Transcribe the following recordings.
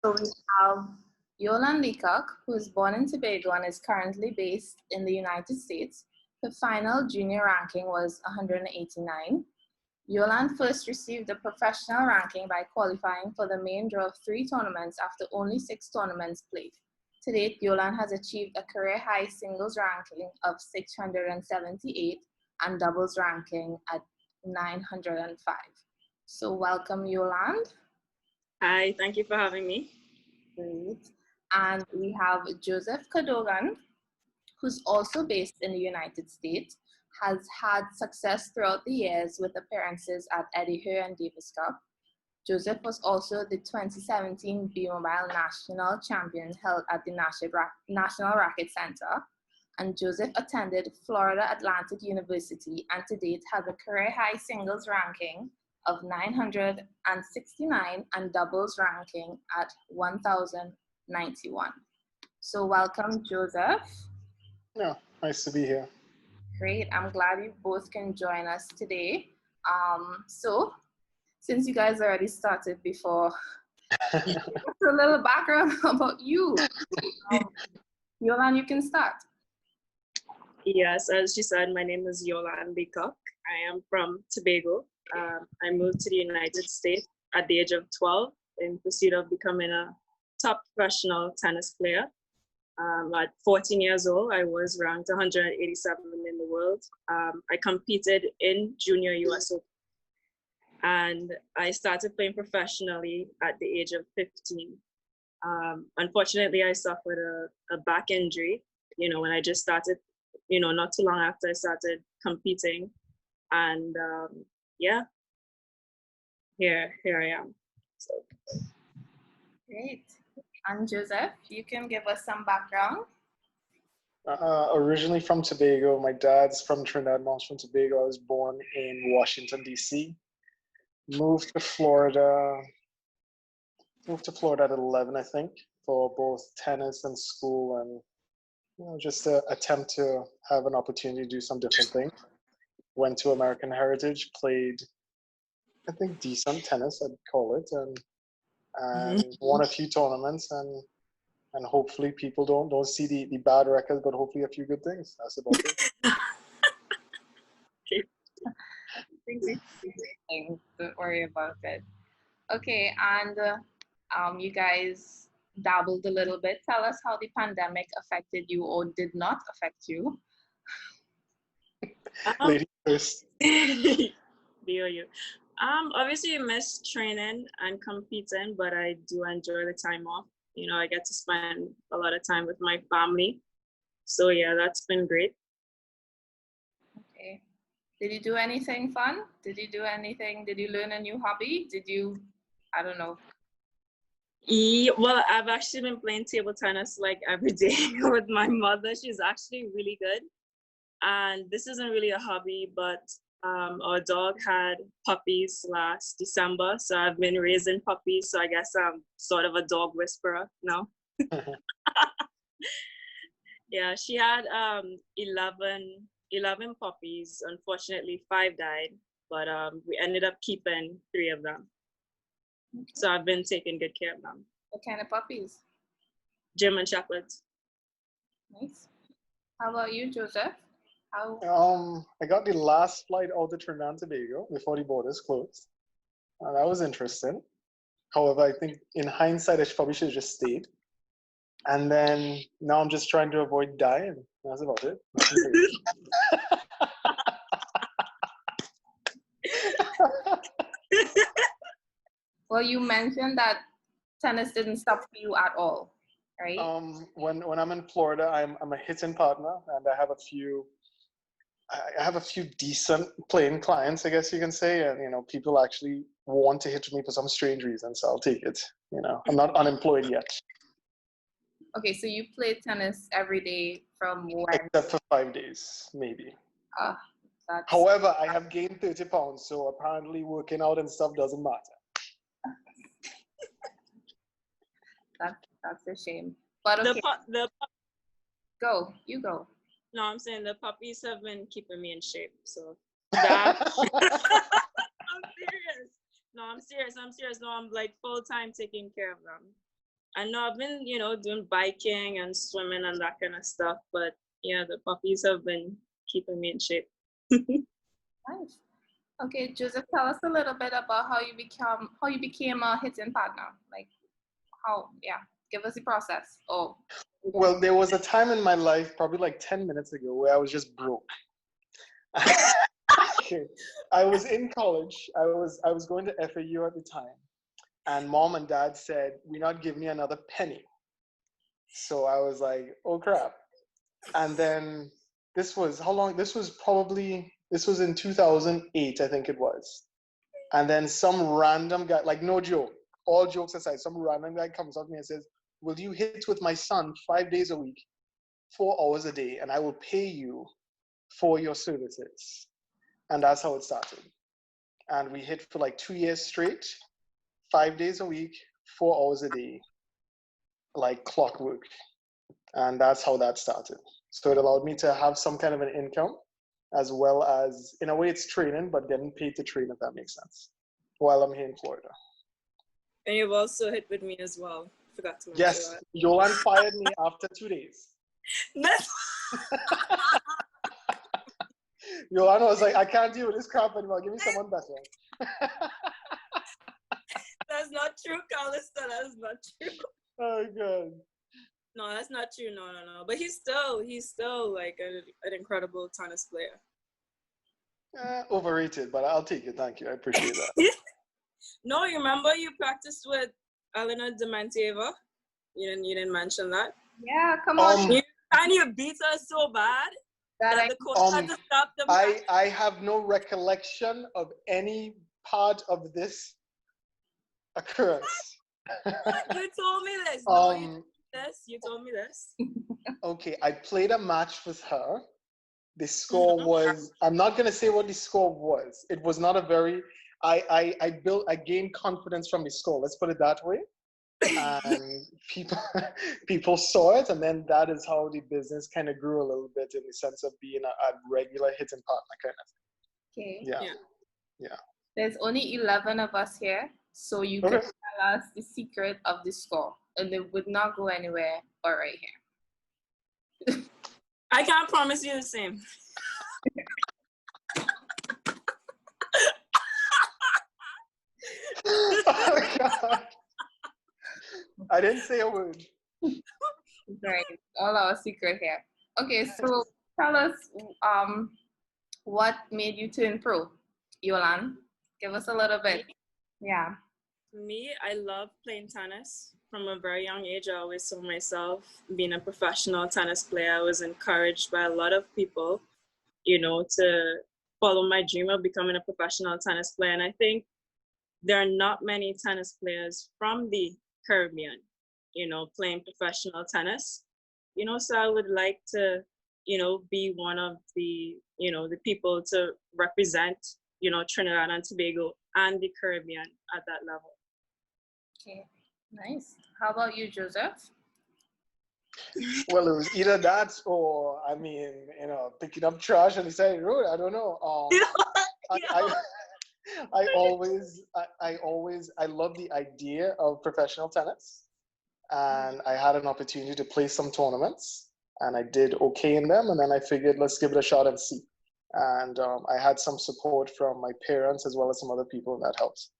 So we have Yolande Leacock, who is born in Tobago and is currently based in the United States. Her final junior ranking was 189. Yolande first received the professional ranking by qualifying for the main draw of 3 tournaments after only 6 tournaments played. To date, Yolande has achieved a career high singles ranking of 678 and doubles ranking at 905. So welcome, Yolande. Hi, thank you for having me. Great. And we have Joseph Cadogan, who's also based in the United States, has had success throughout the years with appearances at Eddie Hare and Davis Cup. Joseph was also the 2017 B-Mobile National Champion held at the National Racket Center. And Joseph attended Florida Atlantic University and to date has a career high singles ranking of 969 and doubles ranking at 1091. So welcome, Joseph. Yeah, nice to be here. Great, I'm glad you both can join us today. So since you guys already started before, just a little background about you. Yolande, you can start. Yes, as she said, my name is Yolande Leacock. I am from Tobago. I moved to the United States at the age of 12 in pursuit of becoming a top professional tennis player. At 14 years old, I was ranked 187 in the world. I competed in Junior US Open. And I started playing professionally at the age of 15. Unfortunately, I suffered a back injury, when I just started, not too long after I started competing. And yeah, here I am. So. Great. And Joseph, you can give us some background. Originally from Tobago. My dad's from Trinidad, mom's from Tobago. I was born in Washington, D.C. Moved to Florida at 11, I think, for both tennis and school and just to attempt to have an opportunity to do some different things. Went to American Heritage, played, I think, decent tennis, I'd call it, and won a few tournaments and hopefully people don't see the bad records, but hopefully a few good things. That's about it. Don't worry about it. Okay, and you guys dabbled a little bit. Tell us how the pandemic affected you or did not affect you. Lady first. You. Obviously, I miss training and competing, but I do enjoy the time off. I get to spend a lot of time with my family. So yeah, that's been great. Okay. Did you do anything fun? Did you learn a new hobby? I don't know. Well, I've actually been playing table tennis like every day with my mother. She's actually really good. And this isn't really a hobby, but our dog had puppies last December. So I've been raising puppies. So I guess I'm sort of a dog whisperer now. Yeah, she had 11 puppies. Unfortunately, 5 died, but we ended up keeping 3 of them. Okay. So I've been taking good care of them. What kind of puppies? German Shepherds. Nice. How about you, Joseph? I got the last flight out of Trinidad and Tobago before the borders closed. That was interesting. However, I think in hindsight, I probably should have just stayed. And then now I'm just trying to avoid dying. That's about it. Well, you mentioned that tennis didn't stop for you at all, right? When I'm in Florida, I'm a hitting partner, and I have a few decent playing clients, I guess you can say, and people actually want to hit me for some strange reason, so I'll take it. I'm not unemployed yet. Okay, so you play tennis every day from when? Except for 5 days, maybe. That's... However, I have gained 30 pounds, so apparently working out and stuff doesn't matter. That's a shame. But okay. You go. No, I'm saying the puppies have been keeping me in shape, so that. I'm serious. No, I'm serious. No, I'm like full time taking care of them. I know I've been, doing biking and swimming and that kind of stuff, but yeah, the puppies have been keeping me in shape. Nice. Okay, Joseph, tell us a little bit about how you became a hitting partner. Like give us the process. Oh. Well, there was a time in my life, probably like 10 minutes ago, where I was just broke. Okay. I was in college. I was going to FAU at the time, and mom and dad said, "We're not giving you another penny." So I was like, "Oh crap!" And then this was how long? This was in 2008, I think it was. And then some random guy, like no joke, all jokes aside, some random guy comes up to me and says, "Will you hit with my son 5 days a week, 4 hours a day, and I will pay you for your services?" And that's how it started. And we hit for like 2 years straight, 5 days a week, 4 hours a day, like clockwork. And that's how that started. So it allowed me to have some kind of an income, as well as, in a way, it's training, but getting paid to train, if that makes sense, while I'm here in Florida. And you've also hit with me as well. Forgot to mention Yes, that. Yolande fired me after 2 days. Yolande was like, "I can't deal with this crap anymore. Give me someone better." That's not true, Calista. That is not true. Oh, God. No, that's not true. No. But he's still like an incredible tennis player. Overrated, but I'll take it. Thank you. I appreciate that. No, you remember you practiced with Elena Dementieva? You didn't mention that? Yeah, come on. You beat her so bad that the coach had to stop the match. I have no recollection of any part of this occurrence. You told me this. You told me this. Okay, I played a match with her. The score was, I'm not going to say what the score was. It was not a very, I gained confidence from the score. Let's put it that way. And people saw it, and then that is how the business kind of grew a little bit, in the sense of being a regular hitting partner kind of thing. Okay. Yeah. There's only 11 of us here, so you can tell us the secret of the score, and it would not go anywhere but right here. I can't promise you the same. Oh, God. I didn't say a word. Right, all our secret here. Okay, so tell us what made you turn pro, Yolande? Give us a little bit. Yeah. Me, I love playing tennis. From a very young age, I always saw myself being a professional tennis player. I was encouraged by a lot of people, to follow my dream of becoming a professional tennis player. And I think there are not many tennis players from the Caribbean, playing professional tennis. So I would like to, be one of the, the people to represent, Trinidad and Tobago and the Caribbean at that level. Okay, nice. How about you, Joseph? Well, it was either that or, picking up trash on the side of the road. I don't know. I love the idea of professional tennis, and I had an opportunity to play some tournaments, and I did okay in them, and then I figured, let's give it a shot and see. And I had some support from my parents as well as some other people, and that helps.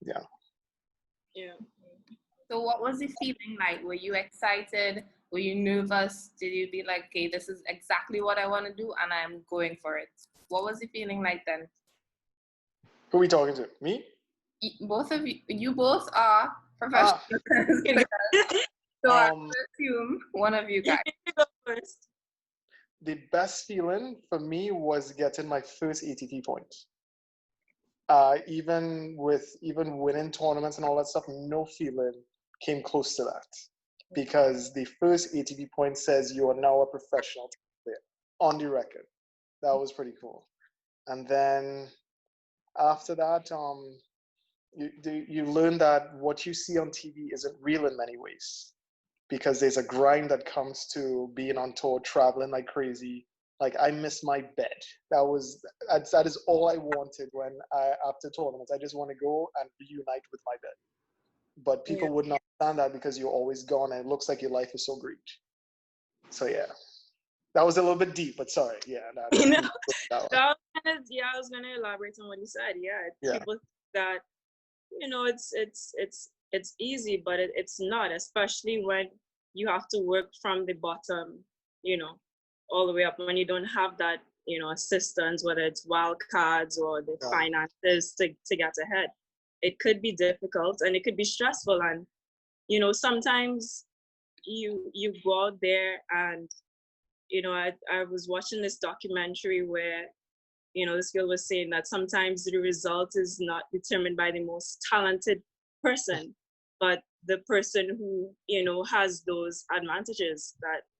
Yeah. So what was the feeling like? Were you excited? Were you nervous? Did you be like, okay, this is exactly what I want to do and I'm going for it? What was the feeling like then? Who are we talking to? Me? Both of you. You both are professional tennis players. So I assume one of you guys. The best feeling for me was getting my first ATP point. Even winning tournaments and all that stuff, no feeling came close to that, because the first ATP point says you are now a professional player on the record. That was pretty cool. And then after that, you learn that what you see on TV isn't real in many ways, because there's a grind that comes to being on tour, traveling like crazy. Like, I miss my bed. That is all I wanted after tournaments. I just want to go and reunite with my bed. But people would not understand that because you're always gone and it looks like your life is so great. So yeah, that was a little bit deep, but sorry. Yeah, You know, that so I was gonna elaborate on what you said. Yeah. People think that, you know, it's easy, but it's not, especially when you have to work from the bottom, you know, all the way up, when you don't have that, you know, assistance, whether it's wild cards or the Yeah. finances to get ahead. It could be difficult and it could be stressful, and you know, sometimes you go out there and, you know, I was watching this documentary where, you know, this girl was saying that sometimes the result is not determined by the most talented person, but the person who, you know, has those advantages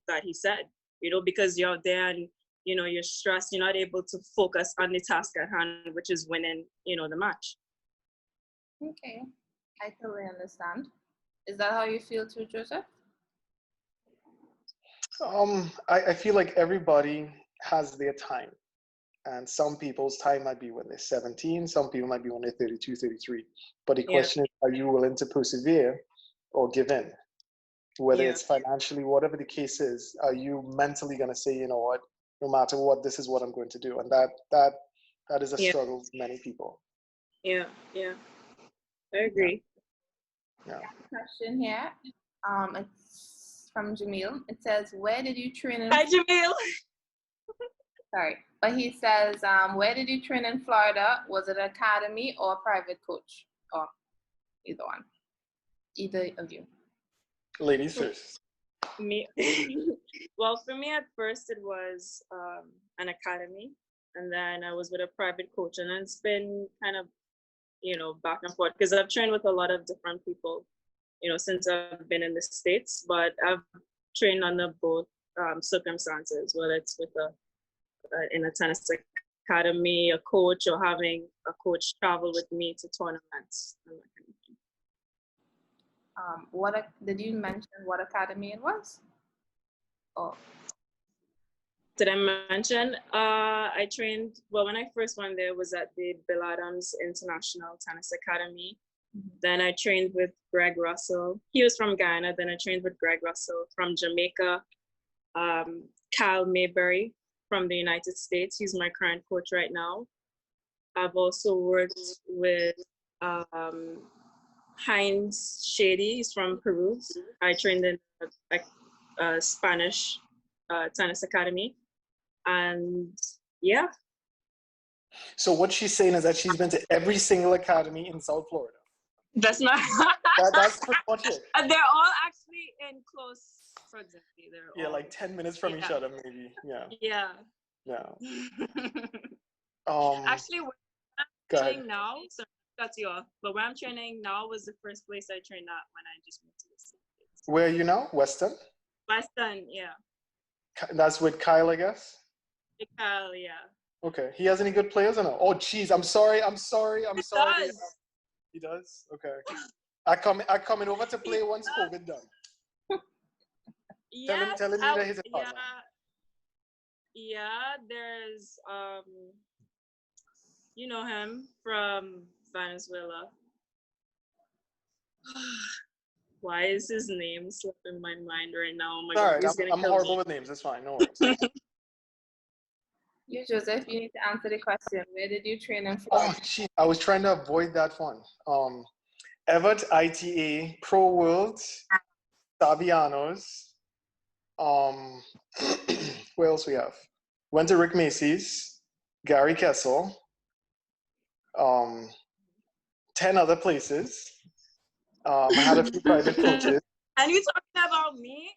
that he said, you know, because you're out there and, you know, you're stressed, you're not able to focus on the task at hand, which is winning, you know, the match. Okay, I totally understand. Is that how you feel too, Joseph? I feel like everybody has their time. And some people's time might be when they're 17, some people might be when they're 32, 33. But the question is, are you willing to persevere or give in? Whether it's financially, whatever the case is, are you mentally going to say, you know what, no matter what, this is what I'm going to do? And that is a struggle for many people. Yeah, I agree. Yeah. Question here. It's from Jamil. It says, where did you train in Hi, Jamil. Sorry. But he says, where did you train in Florida? Was it academy or private coach? Or either one. Either of you. Ladies first. Me. Well, for me at first it was an academy, and then I was with a private coach, and it's been kind of, you know, back and forth because I've trained with a lot of different people, you know, since I've been in the States, but I've trained under both circumstances, whether it's with in a tennis academy, a coach, or having a coach travel with me to tournaments and that kind of thing. Did you mention what academy it was? Oh. Did I mention? I trained, well, when I first went there was at the Bill Adams International Tennis Academy. Mm-hmm. Then I trained with Greg Russell. He was from Ghana. Then I trained with Greg Russell from Jamaica. Kyle Mayberry from the United States. He's my current coach right now. I've also worked with Heinz Shady. He's from Peru. I trained in a Spanish tennis academy. And yeah. So what she's saying is that she's been to every single academy in South Florida. That's not. That's pretty much it. They're all actually in close proximity. They're all, like 10 minutes from each other, maybe. Yeah. Actually, where I'm training now, so cut you off. But where I'm training now was the first place I trained at when I just moved to the States. Where are you now? Western? Western, yeah. That's with Kyle, I guess? Kyle, yeah. Okay. He has any good players or no? Oh, geez. I'm sorry. Does. He does? Okay. I coming over to play once COVID done. Yes, tell him that he's a partner. Yeah, there's you know him from Venezuela. Why is his name slipping my mind right now? Oh my God, I'm horrible with names. It's fine. No worries. You, Joseph, you need to answer the question. Where did you train in Florida? Oh, gee, I was trying to avoid that one. Everett ITA, Pro World, Savianos. Where else we have? Went to Rick Macy's, Gary Kessel, 10 other places. I had a few private coaches. And you talking about me?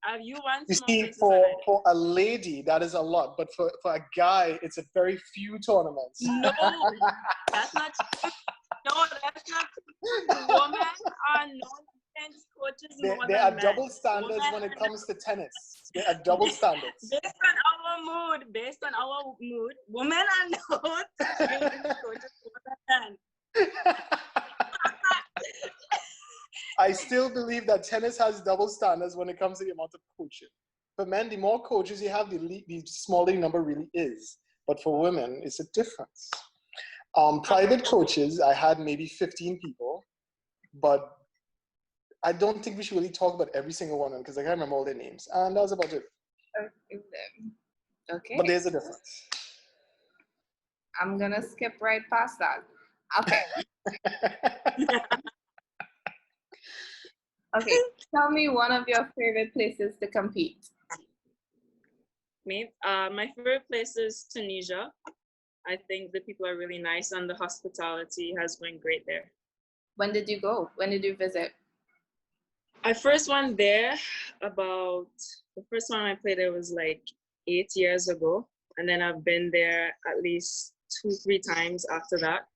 Have you won? You see, for a lady, that is a lot. But for a guy, it's a very few tournaments. No, that's not true. No, that's not true. Women are not tennis coaches. There are double standards when it comes to tennis. There are double standards. Based on our mood, women are not tennis coaches more than men. I still believe that tennis has double standards when it comes to the amount of coaching. For men, the more coaches you have, the smaller the number really is. But for women, it's a difference. Private coaches, I had maybe 15 people, but I don't think we should really talk about every single one because I can't remember all their names. And that was about it. Okay. But there's a difference. I'm gonna skip right past that. Okay. Okay. Tell me one of your favorite places to compete. Me, my favorite place is Tunisia. I think the people are really nice and the hospitality has been great there. When did you go? When did you visit? I first went there the first time I played there was like 8 years ago. And then I've been there at least 2-3 times after that.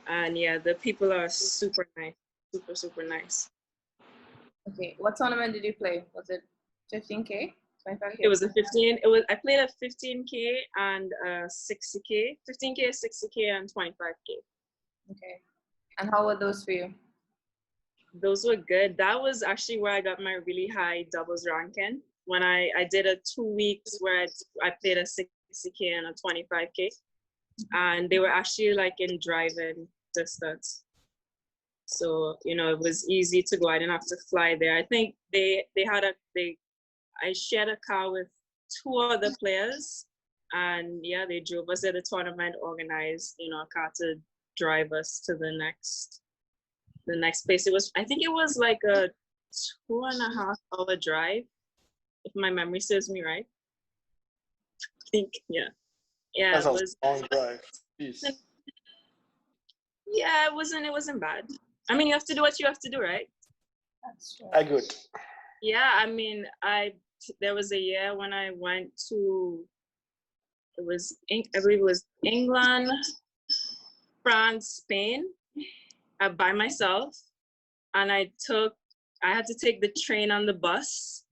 And yeah, the people are super nice, super, super nice. Okay, what tournament did you play? Was it 15K? 25K? It was I played a 15K and a 60K, 15K, 60K, and 25K. Okay. And how were those for you? Those were good. That was actually where I got my really high doubles ranking. When I did a 2 weeks where I played a 60K and a 25K. And they were actually like in driving distance. So, it was easy to go. I didn't have to fly there. I think I shared a car with 2 other players, and yeah, they drove us at the tournament, organized, a car to drive us to the next place. I think it was like a 2.5-hour drive, if my memory serves me right. I think, yeah. Yeah, that was a long drive. Jeez. Yeah, it wasn't bad. I mean, you have to do what you have to do, right? That's true. I good. Yeah, I mean, there was a year when I went to, I believe it was England, France, Spain, by myself, and I had to take the train on the bus,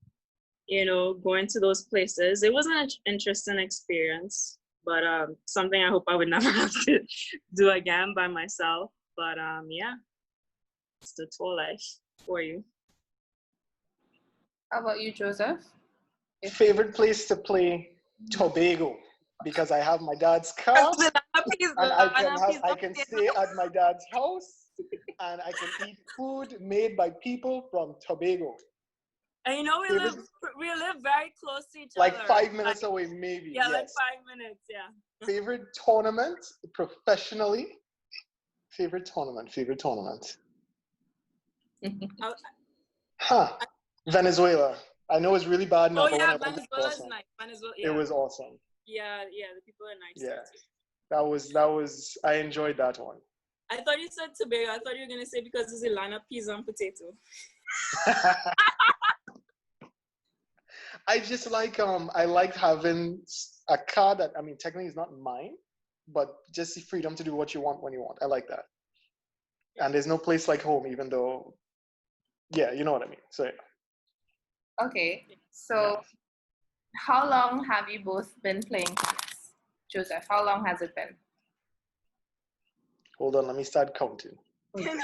going to those places. It wasn't an interesting experience, but something I hope I would never have to do again by myself. But yeah, it's the tour life for you. How about you, Joseph? Favorite place to play? Tobago, because I have my dad's car and I can stay at my dad's house and I can eat food made by people from Tobago. And we live very close to each like other. 5 minutes away, maybe. Yeah, yes. like 5 minutes, yeah. Favorite tournament professionally? Favorite tournament. Venezuela. I know it's really bad now. Oh but yeah, when Venezuela's nice. Venezuela, yeah. It was awesome. Yeah, the people are nice. Yeah, that was. I enjoyed that one. I thought you said Tobago. I thought you were gonna say because it's a line of peas and potato. I just I like having a car that, technically is not mine, but just the freedom to do what you want when you want. I like that. And there's no place like home, even though, yeah, you know what I mean. So yeah. Okay, so how long have you both been playing tennis? Joseph, how long has it been? Hold on, let me start counting. Do the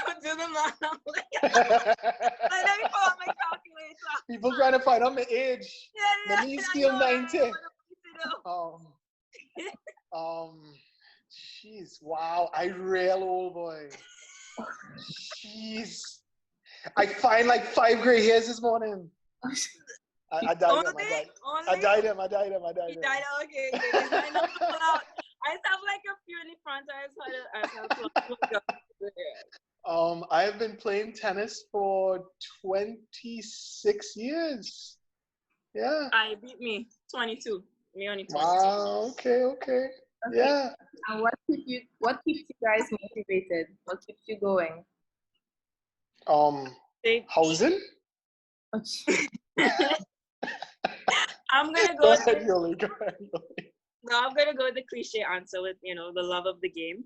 math. Let me pull out my calculator. People trying to find out my age. Yeah. Let me steal 90. Jeez, wow, I real old boy. Jeez. I find like 5 gray hairs this morning. I died him. I died him. You died, okay. I have like a few in the front. I have been playing tennis for 26 years. Yeah. I beat me 22. Me only 22. Wow. Okay. Yeah. And what keeps you guys motivated? What keeps you going? Housing. I'm gonna go. Go ahead, Yoli. No, I'm gonna go with the cliche answer with the love of the game,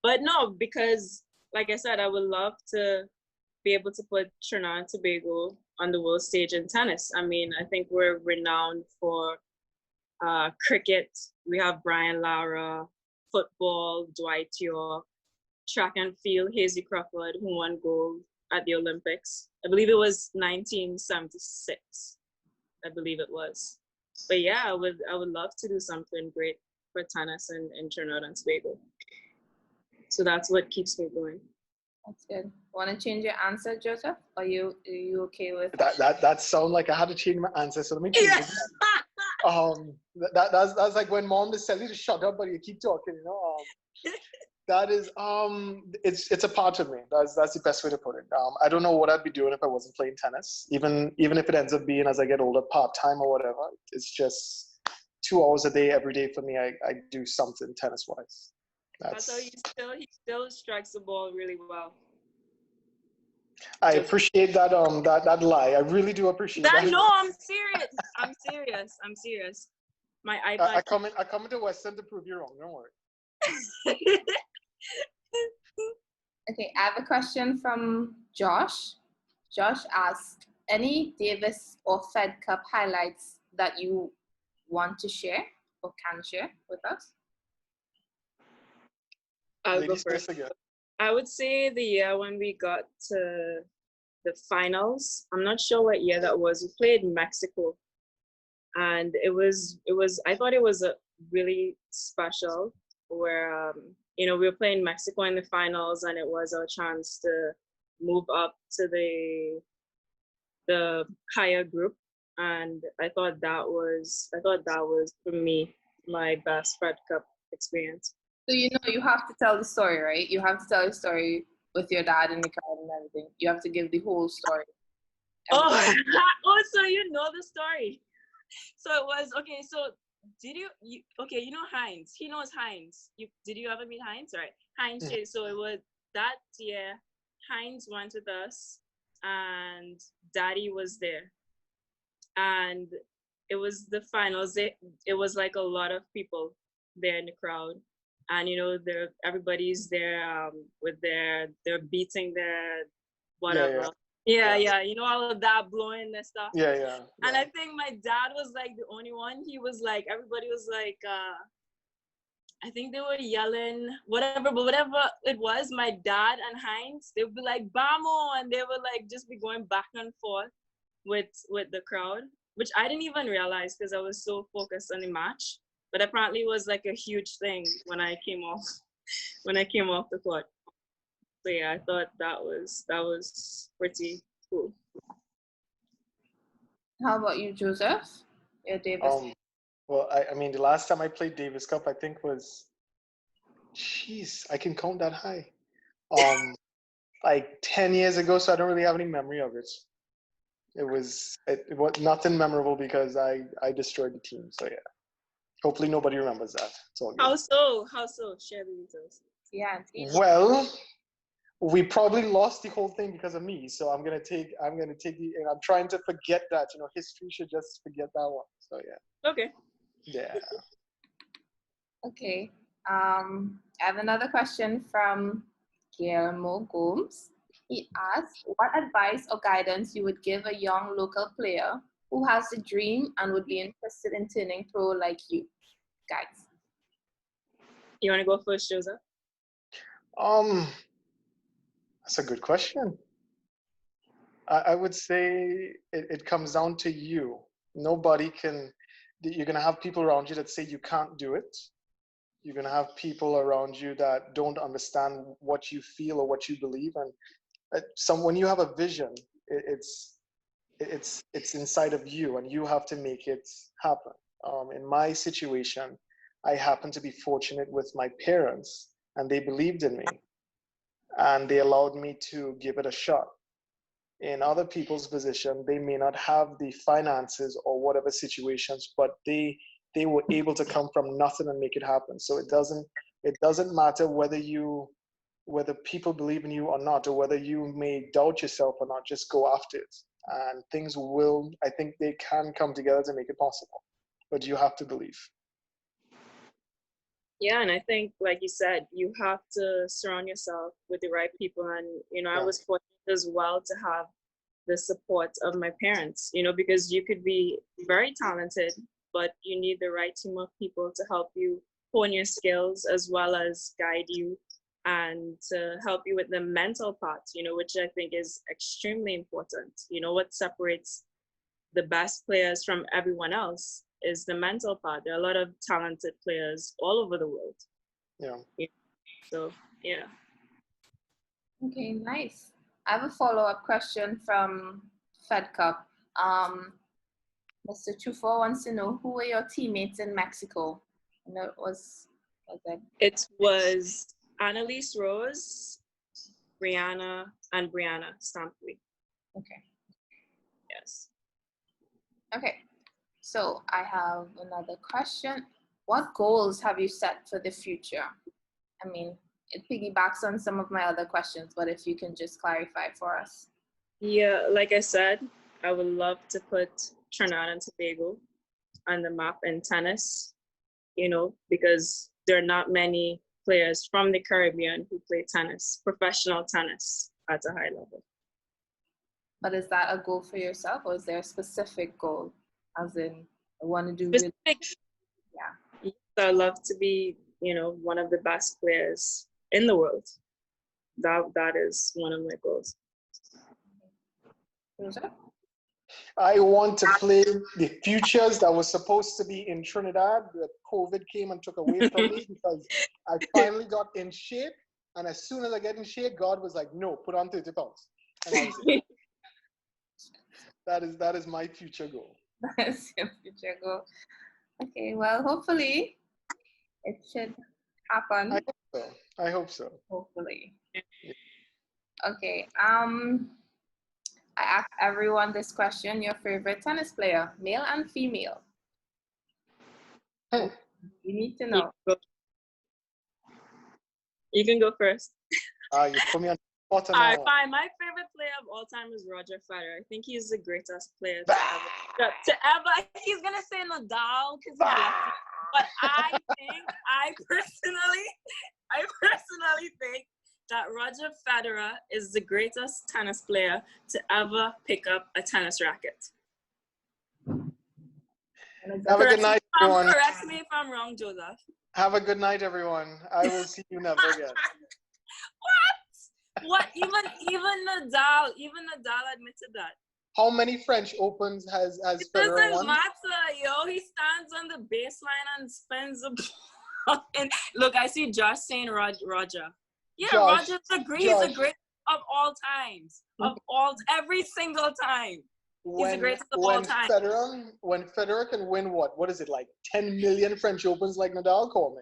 but no, because like I said, I would love to be able to put Trinidad and Tobago on the world stage in tennis. I mean, I think we're renowned for cricket. We have Brian Lara, football, Dwight York, track and field, Hazy Crawford, who won gold at the Olympics. I believe it was 1976. I believe it was. But yeah, I would love to do something great for tennis in Trinidad and Tobago. So that's what keeps me going. That's good. Want to change your answer, Joseph? Are you okay with That sound like I had to change my answer, so let me change it. That's like when mom just tells you to shut up, but you keep talking. That is it's a part of me. That's the best way to put it. I don't know what I'd be doing if I wasn't playing tennis. Even if it ends up being as I get older, part time or whatever. It's just 2 hours a day every day for me. I do something tennis wise. So he still strikes the ball really well. I appreciate that that lie. I really do appreciate that. No, I'm serious. My iPad. I come into Western to prove you wrong. Don't worry. Okay, I have a question from Josh. Josh asked, any Davis or Fed Cup highlights that you want to share or can share with us? I'll go first. I would say the year when we got to the finals. I'm not sure what year that was. We played Mexico, and it was. I thought it was a really special where we were playing Mexico in the finals, and it was our chance to move up to the higher group. And I thought that was for me my best Fed Cup experience. So you have to tell the story, right? You have to tell the story with your dad in the crowd and everything. You have to give the whole story. So you know the story. So it was okay. So did you Heinz? He knows Heinz. Did you ever meet Heinz? Right, Heinz. Mm-hmm. So it was that year. Heinz went with us, and Daddy was there, and it was the finals. It was like a lot of people there in the crowd. And everybody's there with they're beating their whatever. Yeah. All of that blowing and stuff. Yeah. And I think my dad was like the only one. He was like, everybody was like, I think they were yelling whatever it was. My dad and Heinz, they would be like "Bamo," and they would like just be going back and forth with the crowd, which I didn't even realize because I was so focused on the match. But apparently it was like a huge thing when I came off the court. So yeah, I thought that was pretty cool. How about you, Joseph? Yeah, Davis. Well, I mean, the last time I played Davis Cup, I think was, I can count that high. Like 10 years ago, so I don't really have any memory of it. It was nothing memorable because I destroyed the team. So yeah. Hopefully nobody remembers that. How so? Share the details. Yeah. Well, we probably lost the whole thing because of me. So I'm gonna take and I'm trying to forget that. History should just forget that one. So yeah. Okay. Yeah. Okay. I have another question from Guillermo Gomes. He asked, what advice or guidance you would give a young local player who has a dream and would be interested in turning pro like you guys? You want to go first, Joseph? That's a good question. I would say it comes down to you. Nobody can. You're gonna have people around you that say you can't do it. You're gonna have people around you that don't understand what you feel or what you believe. And when you have a vision, it's inside of you, and you have to make it happen. In my situation, I happen to be fortunate with my parents, and they believed in me, and they allowed me to give it a shot. In other people's position, they may not have the finances or whatever situations, but they were able to come from nothing and make it happen. So it doesn't matter whether people believe in you or not, or whether you may doubt yourself or not. Just go after it, and things will. I think they can come together to make it possible, but you have to believe. Yeah, and I think, like you said, you have to surround yourself with the right people. And I was fortunate as well to have the support of my parents. Because you could be very talented, but you need the right team of people to help you hone your skills as well as guide you and to help you with the mental part, which I think is extremely important. What separates the best players from everyone else is the mental part. There are a lot of talented players all over the world. Yeah. So, yeah. Okay, nice. I have a follow-up question from Fed Cup. Mr. Chufo wants to know, who were your teammates in Mexico? And it was it? It was Annalise Rose, Brianna, and Brianna Stampley. Okay. Yes. Okay. So I have another question. What goals have you set for the future? I mean, it piggybacks on some of my other questions, but if you can just clarify for us. Yeah, like I said, I would love to put Trinidad and Tobago on the map in tennis, you know, because there are not many players from the Caribbean who play tennis, professional tennis at a high level. But is that a goal for yourself, or is there a specific goal? As in, I want to do Specific. Yeah. So I'd love to be, you know, one of the best players in the world. That is one of my goals. I want to play the futures that was supposed to be in Trinidad, but COVID came and took away from me because I finally got in shape. And as soon as I get in shape, God was like, no, put on 30 pounds. And I was like, that is my future goal. That is your future goal. Okay, well, hopefully it should happen. I hope so. Hopefully. Okay. I ask everyone this question: your favorite tennis player, male and female? You need to know. You can go first. You put me on the spot. All right, fine. My favorite player of all time is Roger Federer. I think he's the greatest player to ever. He's gonna say Nadal because he's lefty, but I personally think that Roger Federer is the greatest tennis player to ever pick up a tennis racket. Have a good night, everyone. Correct me if I'm wrong, Joseph. Have a good night, everyone. I will see you never again. What? Even Nadal admitted that. How many French Opens has It Federer doesn't won? matter, yo. He stands on the baseline and spins the ball. And look, I see Josh saying Roger. Yeah, Josh, Roger's he's the greatest of all times. Every single time. He's the greatest of all time. When Federer can win what is it, like 10 million French Opens like Nadal? Call me.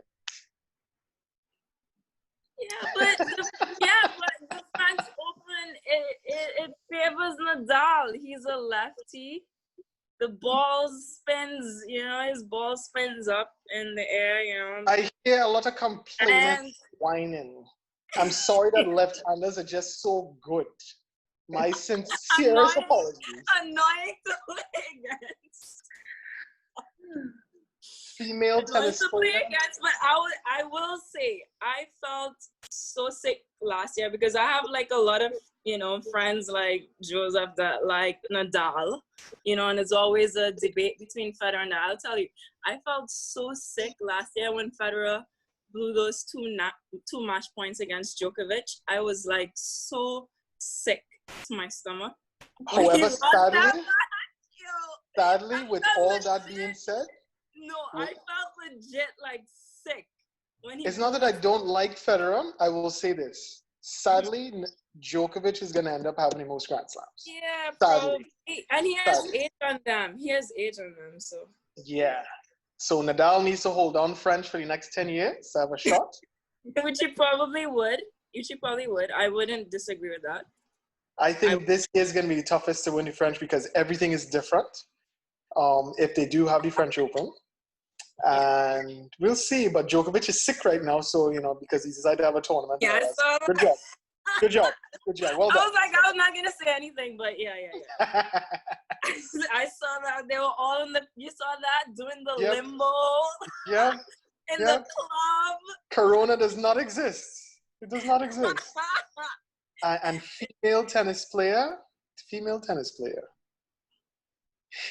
Yeah, but the French Open, it favors Nadal. He's a lefty. The ball spins, his ball spins up in the air, I hear a lot of complaining, whining. I'm sorry that left-handers are just so good. My sincerest apologies. Annoying to play against. Female tennis player. But I will say, I felt so sick last year because I have like a lot of, friends like Joseph that like Nadal, and it's always a debate between Federer and Nadal. I'll tell you, I felt so sick last year when Federer blew those two match points against Djokovic. I was like so sick to my stomach. However, sadly, with all that being said, no, I felt legit like sick when he. It's not that I don't like Federer. I will say this. Sadly, Djokovic is going to end up having the most Grand Slams. Yeah, probably. And he has age on them. So. Yeah. So Nadal needs to hold on French for the next 10 years to have a shot. Which he probably would. I wouldn't disagree with that. I think this year is going to be the toughest to win the French because everything is different. If they do have the French Open. And we'll see. But Djokovic is sick right now, so, because he decided to have a tournament. Yeah, Good job. Well done. I was like, I was not going to say anything, but yeah. I saw that. They were all you saw that? Doing the limbo. Yeah. In the club. Corona does not exist. It does not exist. And female tennis player.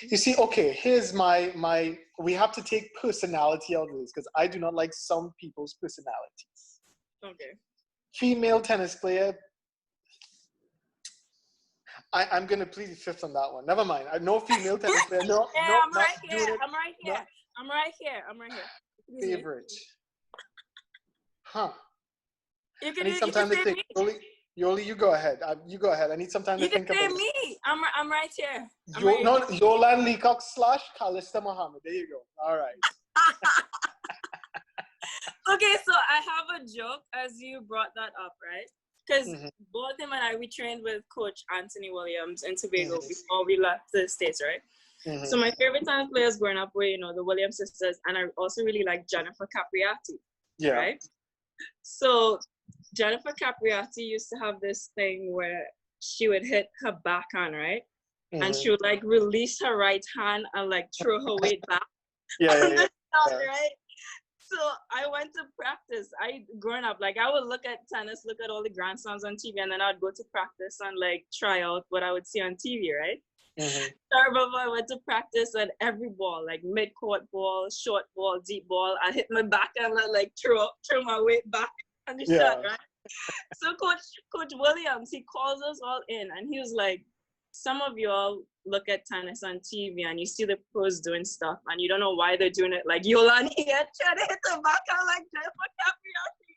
You see, okay, here's my we have to take personality out of this because I do not like some people's personalities. Okay. Female tennis player. I'm going to plead the fifth on that one. Never mind. No female tennis player. No, I'm right here. I'm right here. Favorite. Huh. You can say me. Yoli, you go ahead. You go ahead. I need some time to You think didn't say about it. me. I'm right here. I'm right No, here. Yolande Leacock / Calista Muhammad. There you go. All right. Okay, so I have a joke as you brought that up, right? Because both him and I, we trained with Coach Anthony Williams in Tobago before we left the States, right? So my favorite tennis players growing up were, the Williams sisters, and I also really like Jennifer Capriati, right? So Jennifer Capriati used to have this thing where she would hit her backhand, right? And she would like release her right hand and like throw her weight back. Yeah. Right? So I went to practice. Growing up, like I would look at tennis, look at all the Grand Slams on TV, and then I'd go to practice and like try out what I would see on TV, right? So I remember I went to practice and every ball, like mid-court ball, short ball, deep ball, I hit my back and I like throw my weight back on the shot, right? So Coach Williams, he calls us all in and he was like, some of y'all look at tennis on TV and you see the pros doing stuff and you don't know why they're doing it. Like Yolande here trying to hit the back and like Jennifer Capriati.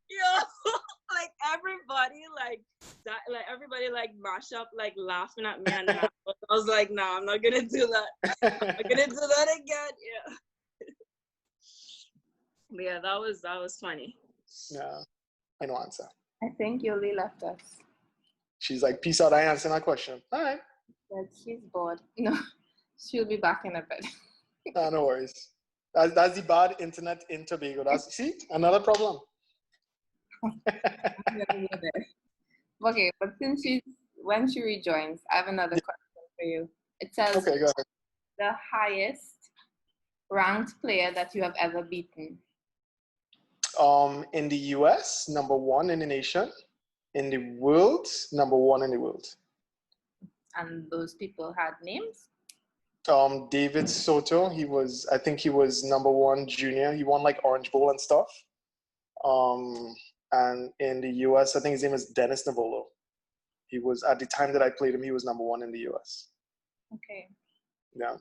Yo, like everybody like that, like everybody like mash up like laughing at me and then I was like, nah, I'm not gonna do that. I'm not gonna do that again. Yeah. But yeah, that was funny. Yeah. I know answer. I think Yoli left us. She's like, peace out, I answer my question. All right. But she's bored. No, she'll be back in a bit. No worries. That's the bad internet in Tobago. See, another problem. Okay, but when she rejoins, I have another question for you. It says, okay, go ahead. The highest ranked player that you have ever beaten? In the US, #1 in the nation. In the world, #1 in the world. And those people had names? David Soto. I think he was #1 junior. He won like Orange Bowl and stuff. And in the US, I think his name is Dennis Navolo. He was, at the time that I played him, he was #1 in the US. Okay. Yeah.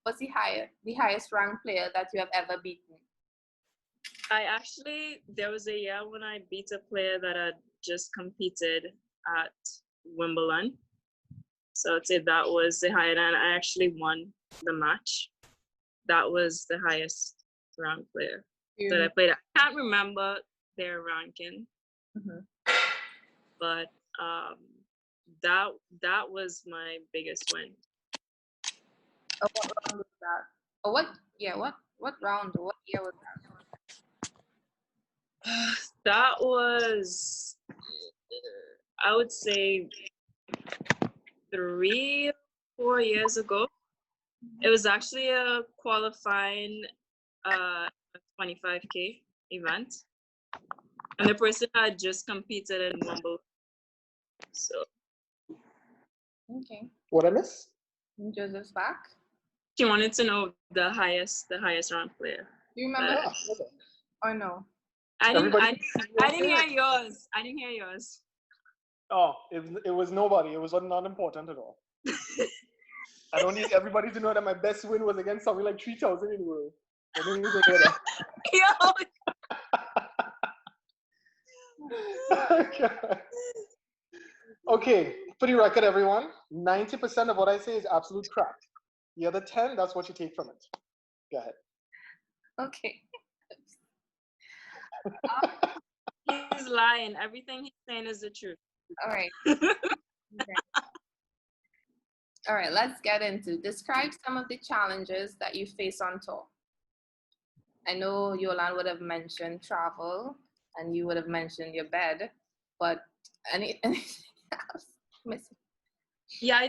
What's the highest ranked player that you have ever beaten? There was a year when I beat a player that had just competed at Wimbledon. So I'd say that was the highest, and I actually won the match. That was the highest ranked player that I played. I can't remember their ranking, but that was my biggest win. Oh, what round was that? Oh, what? Yeah, what round? What year was that? That was, I would say, 3 or 4 years ago. It was actually a qualifying 25K event. And the person had just competed in Wimbledon. So. Okay. What I miss? Joseph's back. She wanted to know the highest ranked player. Do you remember? Or no? I didn't hear yours. I didn't hear yours. Oh, it was nobody. It was not important at all. I don't need everybody to know that my best win was against something like 3,000 in the world. I don't need to know that. Okay, for the record, everyone, 90% of what I say is absolute crap. The other 10, that's what you take from it. Go ahead. Okay. He's lying. Everything he's saying is the truth. All right. All right, let's get into describe some of the challenges that you face on tour. I know Yolande would have mentioned travel and you would have mentioned your bed, but anything else missing? Yeah,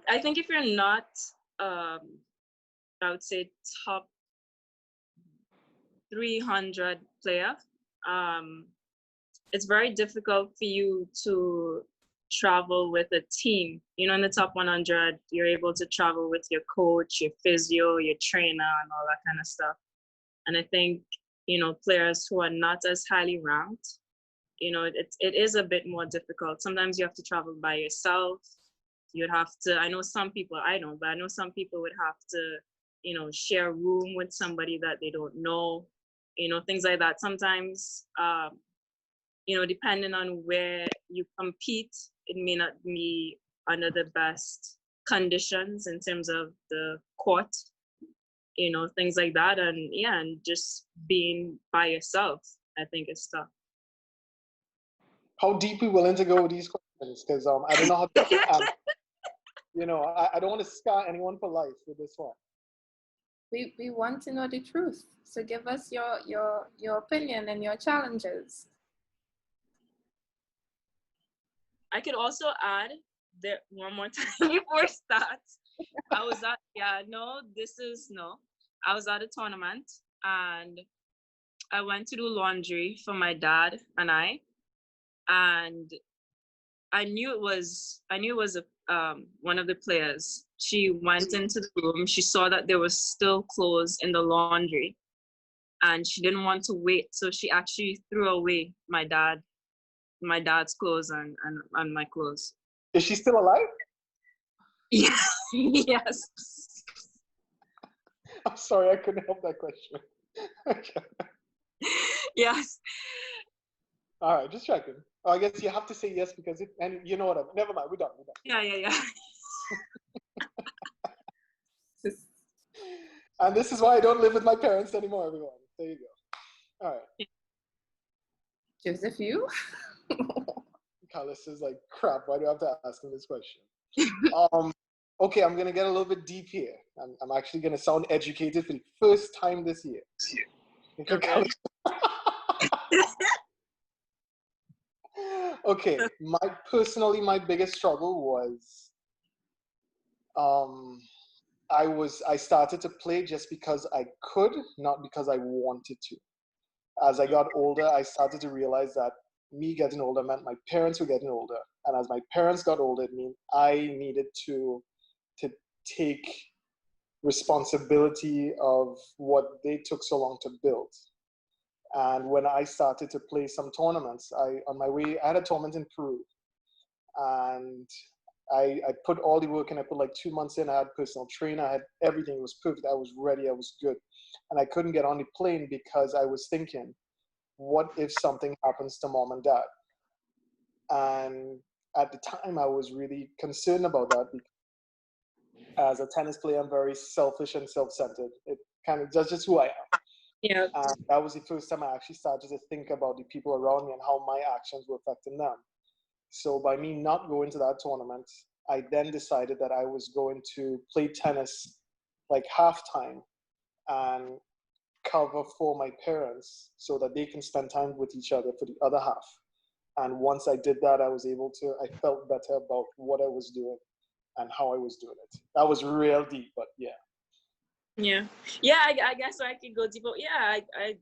I think if you're not I would say top 300 player, it's very difficult for you to travel with a team. In the top 100, you're able to travel with your coach, your physio, your trainer, and all that kind of stuff. And I think, players who are not as highly ranked, it is a bit more difficult. Sometimes you have to travel by yourself. You'd have to, I know some people would have to, share a room with somebody that they don't know, things like that. Sometimes depending on where you compete, it may not be under the best conditions in terms of the court, things like that. And just being by yourself, I think it's tough. How deep are we willing to go with these questions? Because I don't know how to, I don't want to scar anyone for life with this one. We want to know the truth. So give us your opinion and your challenges. I could also add there one more time before it starts. I was at I was at a tournament and I went to do laundry for my dad and and I knew it was one of the players. She went into the room. She saw that there was still clothes in the laundry, and she didn't want to wait, so she actually threw away my dad's clothes and my clothes. Is she still alive? Yeah. Yes. I'm sorry, I couldn't help that question. Okay. Yes. All right, just checking. Oh, I guess you have to say yes because and you know what? Never mind. We're done. Yeah. And this is why I don't live with my parents anymore, everyone. There you go. All right. Joseph, you? Carlos is like, crap, why do I have to ask him this question? Okay, I'm going to get a little bit deep here. I'm actually going to sound educated for the first time this year. Okay. Okay, my biggest struggle was I started to play just because I could, not because I wanted to. As I got older, I started to realize that me getting older meant my parents were getting older. And as my parents got older, it meant I needed to take responsibility of what they took so long to build. And when I started to play some tournaments, on my way, I had a tournament in Peru. And I put all the work in. I put like 2 months in. I had personal trainer. I had everything. It was perfect. I was ready. I was good. And I couldn't get on the plane because I was thinking, what if something happens to mom and dad? And at the time, I was really concerned about that because as a tennis player, I'm very selfish and self-centered. It kind of, that's just who I am. Yeah. And that was the first time I actually started to think about the people around me and how my actions were affecting them. So by me not going to that tournament, I then decided that I was going to play tennis like half-time and cover for my parents so that they can spend time with each other for the other half. And once I did that, I felt better about what I was doing and how I was doing it. That was real deep, but yeah. Yeah, I guess I could go deeper. Yeah,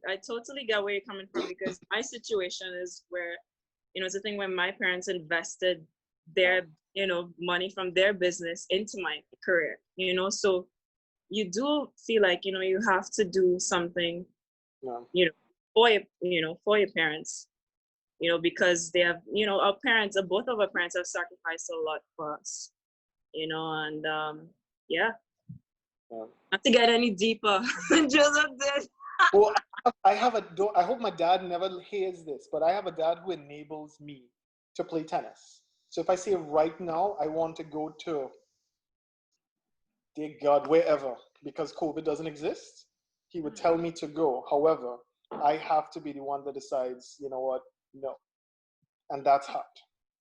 I totally get where you're coming from because my situation is where, it's a thing when my parents invested their, money from their business into my career, so you do feel like, you have to do something, for your parents, because they have, both of our parents have sacrificed a lot for us, and yeah. Not to get any deeper, Joseph did. Well, I hope my dad never hears this, but I have a dad who enables me to play tennis. So if I say right now, I want to go to, dear God, wherever, because COVID doesn't exist, he would tell me to go. However, I have to be the one that decides, you know what, no. And that's hard.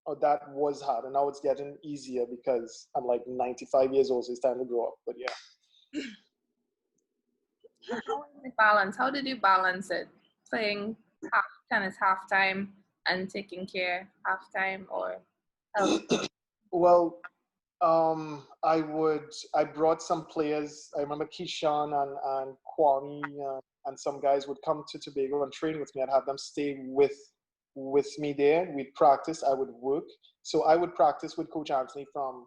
Or that was hard. And now it's getting easier because I'm like 95 years old, so it's time to grow up. But yeah. How did you balance it? Playing tennis halftime and taking care halftime or help? Well, I brought some players. I remember Keyshawn and Kwame and some guys would come to Tobago and train with me. I'd have them stay with me there. We'd practice. I would work. So I would practice with Coach Anthony from,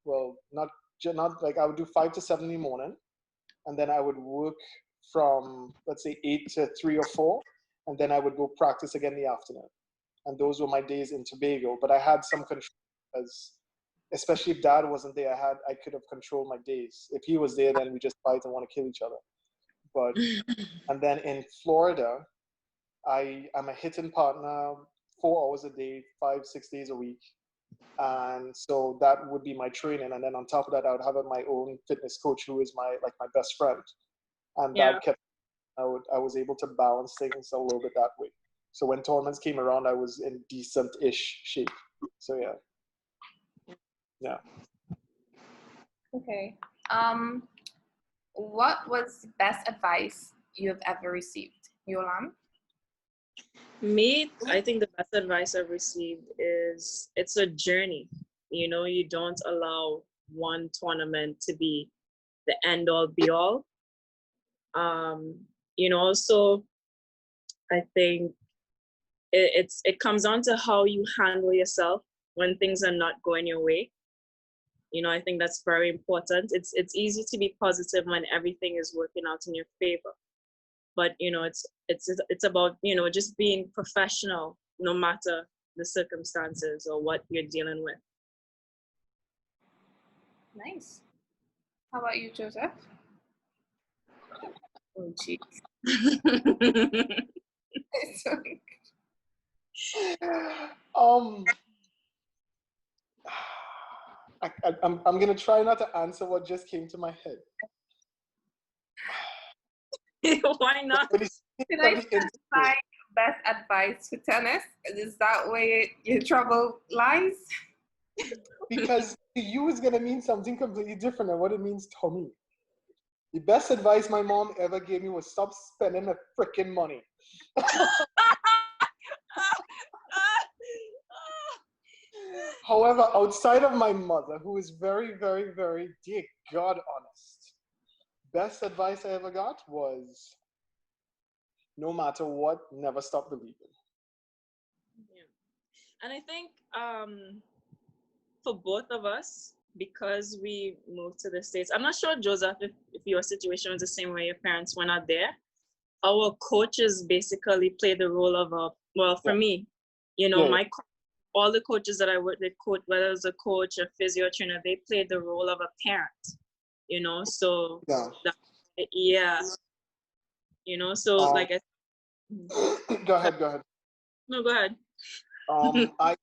well, not like I would do 5 to 7 in the morning. And then I would work from, let's say, 8 to 3 or 4. And then I would go practice again in the afternoon. And those were my days in Tobago. But I had some control because, especially if dad wasn't there, I could have controlled my days. If he was there, then we just fight and want to kill each other. But, and then in Florida, I'm a hitting partner 4 hours a day, 5, 6 days a week. And so that would be my training. And then on top of that, I would have my own fitness coach who is my best friend. And Yeah. that kept, I was able to balance things a little bit that way. So when tournaments came around, I was in decent-ish shape. So yeah. Okay. What was the best advice you've ever received, Yolande? Me, I think the best advice I've received is it's a journey. You know, you don't allow one tournament to be the end all be all. You know, so I think it comes down to how you handle yourself when things are not going your way. You know, I think that's very important. It's easy to be positive when everything is working out in your favor. But you know, it's about, you know, just being professional no matter the circumstances or what you're dealing with. Nice. How about you, Joseph? Oh, jeez. Sorry. I'm gonna try not to answer what just came to my head. Why not? Can I specify best advice for tennis? Is that where your trouble lies? Because to you is gonna mean something completely different than what it means to me. The best advice my mom ever gave me was stop spending the freaking money. However, outside of my mother, who is very, very, very, dear God, honest, best advice I ever got was no matter what, never stop believing. Yeah. And I think for both of us, because we moved to the States, I'm not sure, Joseph, if your situation was the same way, your parents were not there. Our coaches basically play the role of for me, you know, all the coaches that I worked with, whether it was a coach, a physio trainer, they played the role of a parent, you know, so you know, so like Go ahead. No, go ahead.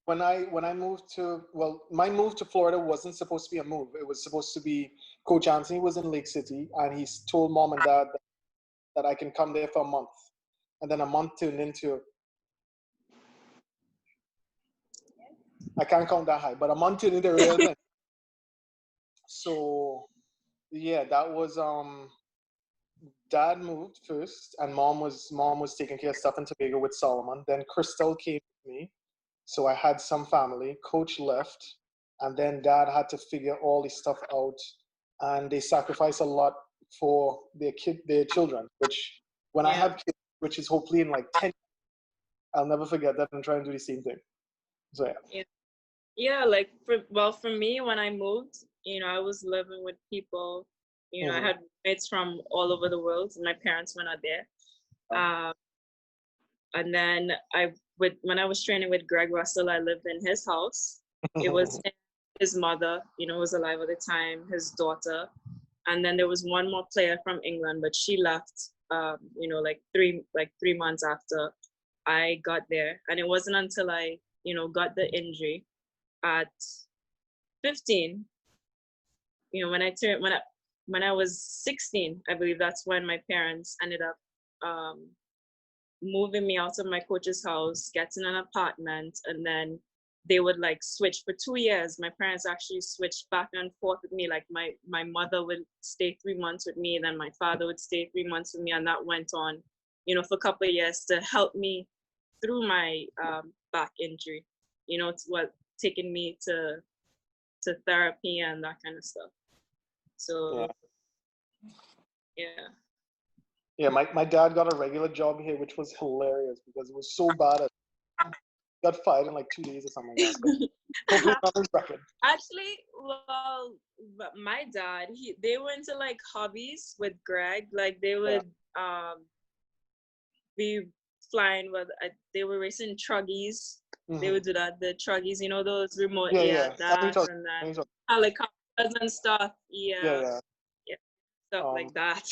When I moved to, my move to Florida wasn't supposed to be a move. It was supposed to be, Coach Anthony was in Lake City and he told mom and dad that I can come there for a month. And then a month turned into, I can't count that high, but a month turned into a real thing. So yeah, that was, dad moved first and mom was taking care of stuff in Tobago with Solomon. Then Crystal came with me. So I had some family. Coach left, and then dad had to figure all this stuff out, and they sacrifice a lot for their children. Which when I have kids, which is hopefully in like 10, I'll never forget that and try and do the same thing. So yeah. Like for me, when I moved, you know, I was living with people. You know, I had mates from all over the world, and my parents were not there. And then when I was training with Greg Russell, I lived in his house. It was his mother, you know, was alive at the time, his daughter. And then there was one more player from England, but she left, you know, like 3 months after I got there. And it wasn't until I, you know, got the injury at 15, you know, when I was 16, I believe that's when my parents ended up moving me out of my coach's house, getting an apartment, and then they would like switch for 2 years. My parents actually switched back and forth with me. Like my mother would stay 3 months with me, and then my father would stay 3 months with me, and that went on, you know, for a couple of years to help me through my back injury. You know, it's what taking me to therapy and that kind of stuff. So yeah, my dad got a regular job here, which was hilarious because it was so bad. Got fired in like 2 days or something like that. Hopefully not his record. Actually, well, my dad, they were into like hobbies with Greg. Like they would be flying with, they were racing truggies. They would do that, the truggies, you know, those remote, that and that, helicopters and stuff. Stuff like that.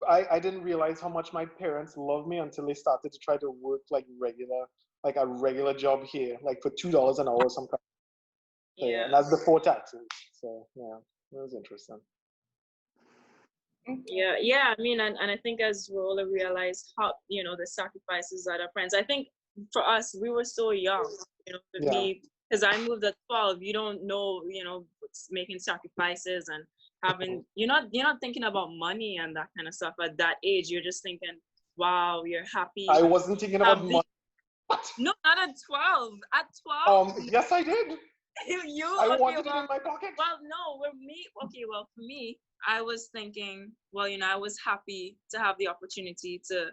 I didn't realize how much my parents loved me until they started to try to work like regular like a regular job here, like for $2 an hour or something. Yeah. And that's before taxes. So yeah, it was interesting. Yeah. I mean, and I think as we all realize how, you know, the sacrifices that our friends, I think for us, we were so young, you know, for me, because I moved at 12, you don't know, you know, making sacrifices and having, you're not thinking about money and that kind of stuff at that age. You're just thinking, wow, you're happy. I wasn't thinking about money. What? No, not at 12. At 12? Yes, I did. I wanted it in my pocket. Well, no, for me, I was thinking, well, you know, I was happy to have the opportunity to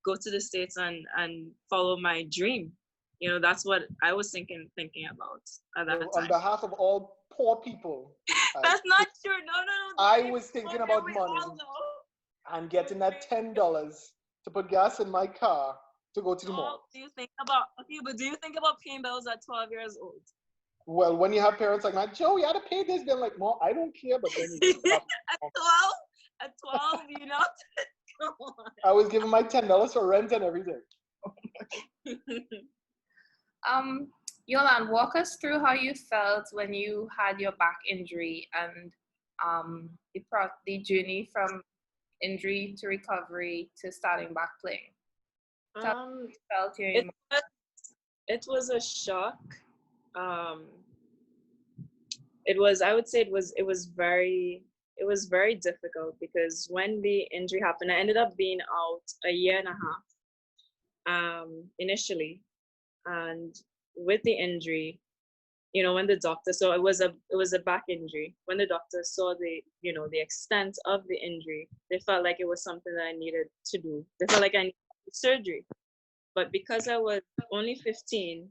go to the States and follow my dream. You know, that's what I was thinking about at that time. On behalf of all poor people. That's not true. No. I was thinking about money and getting that $10 to put gas in my car to go to the mall. Do you think about paying bills at 12 years old? Well, when you have parents like that, Joe, you had to pay this bill. Like, Mom, I don't care. But then at 12, you know. Come on. I was giving my $10 for rent and everything. Yolande, walk us through how you felt when you had your back injury and the journey from injury to recovery to starting back playing. It was a shock. I would say it was very difficult because when the injury happened, I ended up being out a year and a half initially, and with the injury, you know, when the doctor, so it was a back injury. When the doctor saw the extent of the injury, they felt like it was something that I needed to do. They felt like I needed surgery, but because I was only 15,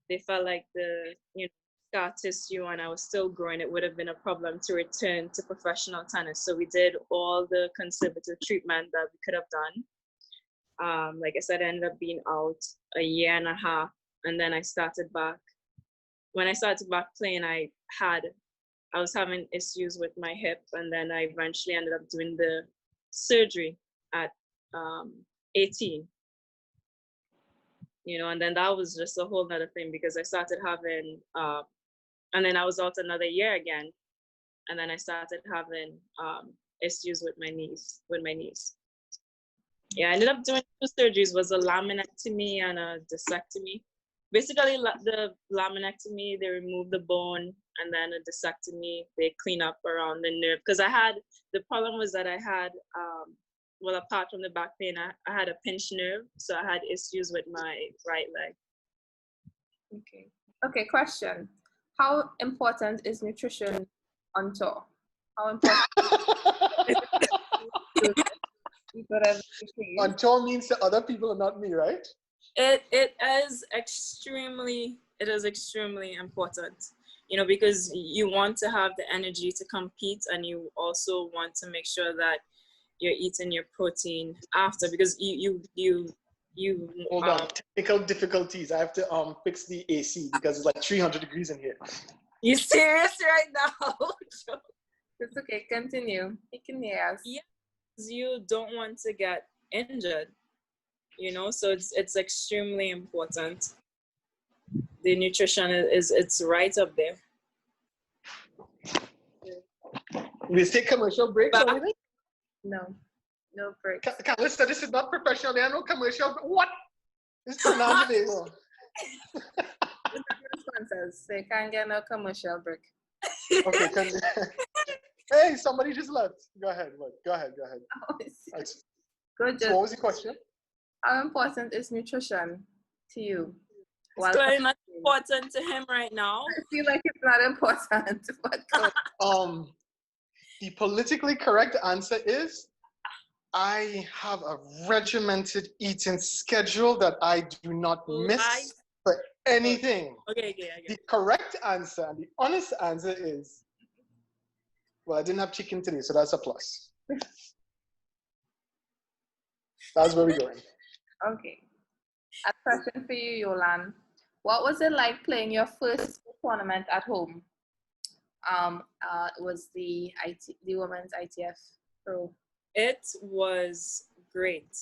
they felt like the scar tissue and I was still growing, it would have been a problem to return to professional tennis. So we did all the conservative treatment that we could have done. Like I said, I ended up being out a year and a half, and then I started back. When I started back playing, I was having issues with my hip, and then I eventually ended up doing the surgery at 18. You know, and then that was just a whole nother thing because I started having, and then I was out another year again, and then I started having issues with my knees. Yeah, I ended up doing 2 surgeries. Was a laminectomy and a discectomy. Basically, the laminectomy, they remove the bone, and then a discectomy, they clean up around the nerve. Because the problem was that I had, well, apart from the back pain, I had a pinched nerve, so I had issues with my right leg. Okay, question. How important is nutrition on tour? How important on tour means to other people, not me, right? It is extremely important, you know, because you want to have the energy to compete, and you also want to make sure that you're eating your protein after, because you hold on, technical difficulties. I have to fix the AC because it's like 300 degrees in here. You serious right now? It's okay, continue. You can hear us. Yeah, you don't want to get injured, you know, so it's extremely important. The nutrition it's right up there. We take commercial breaks or anything? No breaks. Listen, this is not professional. There are no commercial. What? This is not illegal. Sponsors, so you can't get no commercial break. Okay, hey, somebody just left. Go ahead. Go ahead. Right. Good. So what was the question? How important is nutrition to you? It's very much important to him right now. I feel like it's not important. But the politically correct answer is I have a regimented eating schedule that I do not miss for anything. Okay. The correct answer and the honest answer is, well, I didn't have chicken today, so that's a plus. That's where we're going. Okay. A question for you, Yolande. What was it like playing your first tournament at home? It was the women's ITF Pro. It was great.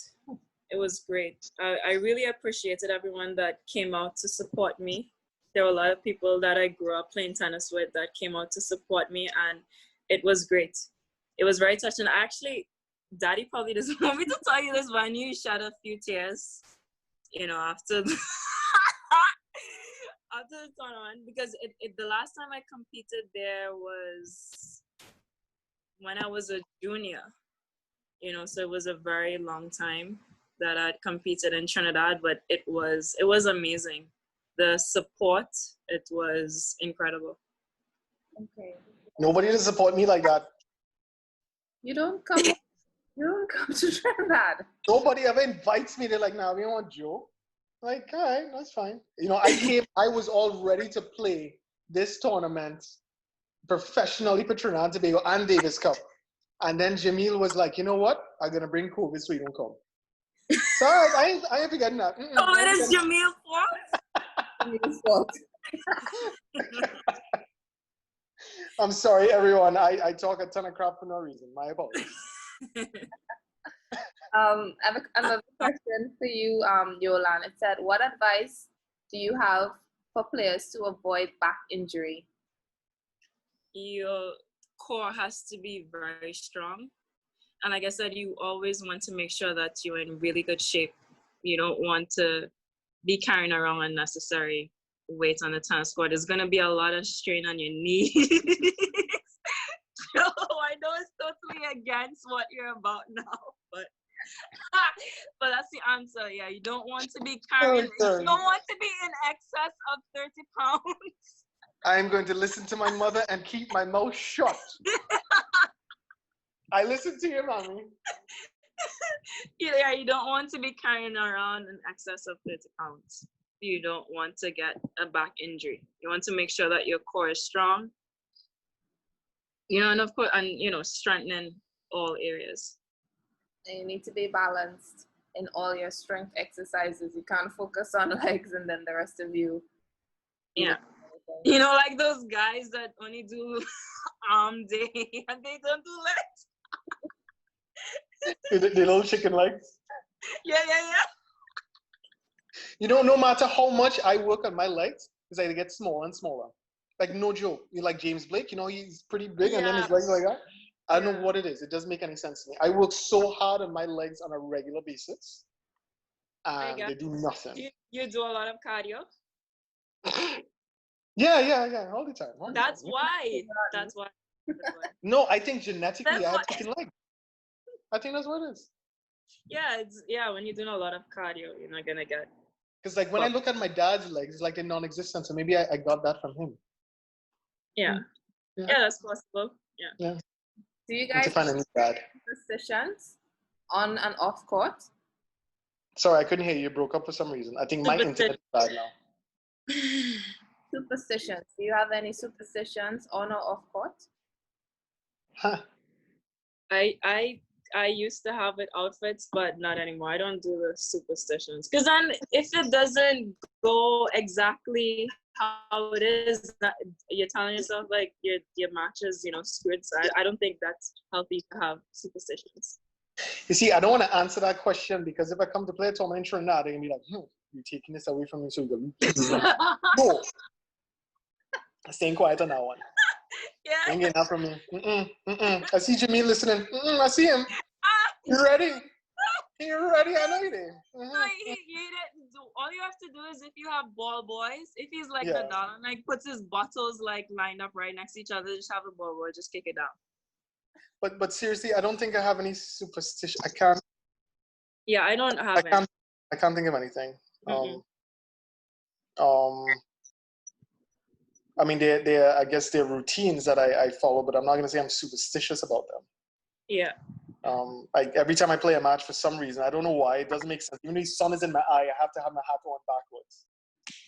It was great. I really appreciated everyone that came out to support me. There were a lot of people that I grew up playing tennis with that came out to support me, and it was great. It was very touching. Actually, Daddy probably doesn't want me to tell you this, but I knew you shed a few tears, after the, after the tournament, because the last time I competed there was when I was a junior, so it was a very long time that I'd competed in Trinidad, but it was amazing. The support, it was incredible. Okay. Nobody to support me like that. You don't come to Trinidad. Nobody ever invites me. They're like, "Nah, we don't want Joe." Like, all right, that's fine. I was all ready to play this tournament professionally for Trinidad and Tobago and Davis Cup. And then Jamil was like, you know what? I'm going to bring COVID so you don't come. So I ain't forgetting that. So it is Jamil's fault? Jamil's fault. I'm sorry, everyone. I talk a ton of crap for no reason. My apologies. I have another question for you, Yolande. It said, what advice do you have for players to avoid back injury? Your core has to be very strong. And like I said, you always want to make sure that you're in really good shape. You don't want to be carrying around unnecessary weight on the tennis court. There's going to be a lot of strain on your knees. So I know it's totally against what you're about now, but that's the answer. Yeah, you don't want to be carrying, you don't want to be in excess of 30 pounds. I'm going to listen to my mother and keep my mouth shut. I listen to you, mommy. Yeah, you don't want to be carrying around in excess of 30 pounds. You don't want to get a back injury. You want to make sure that your core is strong. And of course, strengthening all areas. And you need to be balanced in all your strength exercises. You can't focus on legs and then the rest of you. Yeah. Like those guys that only do arm day and they don't do legs. The little chicken legs. Yeah. No matter how much I work on my legs, it's like they get smaller and smaller. Like, no joke. You like James Blake, he's pretty big and then his legs like that. I don't know what it is. It doesn't make any sense to me. I work so hard on my legs on a regular basis and they do nothing. You do a lot of cardio? Yeah, all the time. That's why. No, I think genetically I have chicken legs. I think that's what it is. Yeah, when you're doing a lot of cardio, you're not gonna get. Because like when I look at my dad's legs, it's like they're non-existent. So maybe I got that from him. Yeah, that's possible. Yeah. Do you guys find a new dad? Superstitions on and off court? Sorry, I couldn't hear you. You broke up for some reason. I think my internet is bad now. Superstitions. Do you have any superstitions on or off court? Huh. I used to have outfits, but not anymore. I don't do the superstitions. Because then if it doesn't go exactly how it is, you're telling yourself like your match is, screwed. So I don't think that's healthy to have superstitions. You see, I don't want to answer that question because if I come to play a tournament in Trinidad, they're going to be like, you're taking this away from me so you can no. I'm staying quiet on that one. Yeah. Ain't getting that from me. I see Jamil listening. I see him. You ready? You're ready? I know you did. No, he didn't do. All you have to do is if you have ball boys, if he's like the Nadal and like puts his bottles like lined up right next to each other, just have a ball boy, just kick it down. But seriously, I don't think I have any superstition. I can't. Yeah, I don't have any. I can't think of anything. I mean, I guess they're routines that I follow, but I'm not going to say I'm superstitious about them. Yeah. Every time I play a match, for some reason, I don't know why, it doesn't make sense. Even if the sun is in my eye, I have to have my hat on backwards.